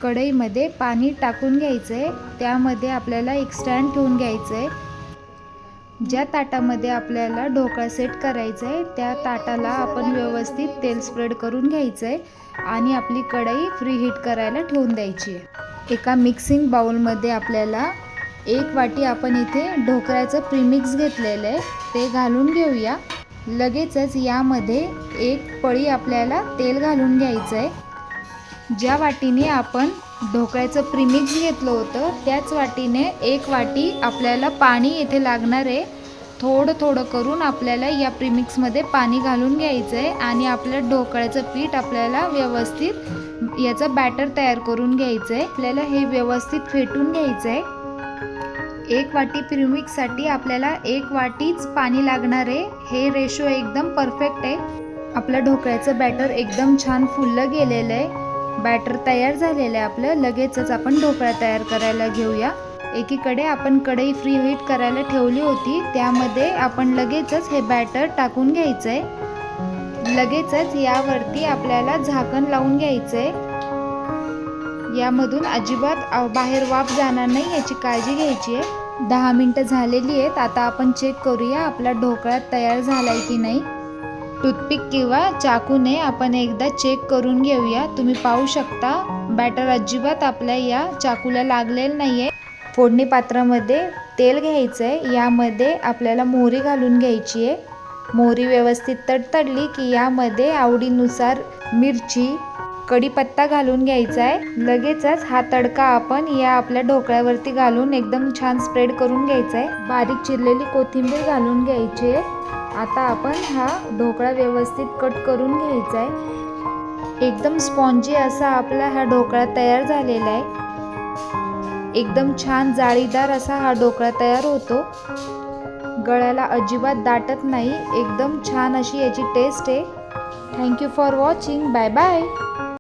कढईमध्ये पाणी टाकून घ्यायचं आहे। त्यामध्ये आपल्याला एक स्टँड ठेवून घ्यायचं आहे। ज्या ताटामध्ये आपल्याला ढोकळा सेट करायचा आहे त्या ताटाला आपण व्यवस्थित तेल स्प्रेड करून घ्यायचं आहे आणि आपली कढई फ्री हीट करायला ठेवून द्यायची आहे। एका मिक्सिंग बाउलमध्ये आपल्याला 1 वाटी आपण इथे ढोकळ्याचं प्रीमिक्स घेतलेलं आहे ते घालून घेऊया। लगेचच यामध्ये 1 पळी आपल्याला तेल घालून घ्यायचं आहे। ज्या वाटीने आपण ढोकळ्याचं प्रीमिक्स घेतलं होतं त्याच वाटीने 1 वाटी आपल्याला पाणी इथे लागणार आहे। थोडं थोडं करून आपल्याला या प्रीमिक्समध्ये पाणी घालून घ्यायचं आहे आणि आपलं ढोकळ्याचं पीठ आपल्याला व्यवस्थित याचं बॅटर तयार करून घ्यायचं आहे। आपल्याला हे व्यवस्थित फेटून घ्यायचं आहे। 1 वाटी प्रीमिक्ससाठी आपल्याला 1 वाटीच पाणी लागणार आहे। हे रेशो एकदम परफेक्ट आहे। आपलं ढोकळ्याचं बॅटर एकदम छान फुललं गेलेलं आहे। बॅटर तयार झालेलं आहे आपलं। लगेचच आपण ढोकळा तयार करायला घेऊया। एकीकडे आपण कढई फ्री हीट करायला ठेवली होती त्यामध्ये आपण लगेचच हे बॅटर टाकून घ्यायचं आहे। लगेचच यावरती आपल्याला झाकण लावून घ्यायचं आहे। यामधून अजिबात बाहेर वाफ जाणार नाही याची काळजी घ्यायची आहे। 10 मिनिटं झालेली आहेत। आता आपण चेक करूया आपला ढोकळा तयार झालाय की नाही। टूथपिक किंवा चाकूने आपण एकदा चेक करून घेऊया। तुम्ही पाहू शकता बॅटर अजिबात आपल्या या चाकूला लागलेलं नाहीये। फोडणी पात्रामध्ये तेल घ्यायचं आहे। यामध्ये आपल्याला मोहरी घालून घ्यायची आहे। मोहरी व्यवस्थित तडतडली की यामध्ये आवडीनुसार मिरची, कढीपत्ता घालून घ्यायचा आहे। लगेचच हा तडका आपण या आपल्या ढोकळ्यावरती घालून एकदम छान स्प्रेड करून घ्यायचा आहे। बारीक चिरलेली कोथिंबीर घालून घ्यायची आहे। आता आपण हा ढोकळा व्यवस्थित कट करून घ्यायचा आहे। एकदम स्पॉन्जी असा आपला हा ढोकळा तयार झालेला आहे। एकदम छान जाळीदार असा हा ढोकळा तयार होतो। गळ्याला अजिबात दाटत नाही। एकदम छान अशी याची टेस्ट आहे। Thank you for watching. Bye bye.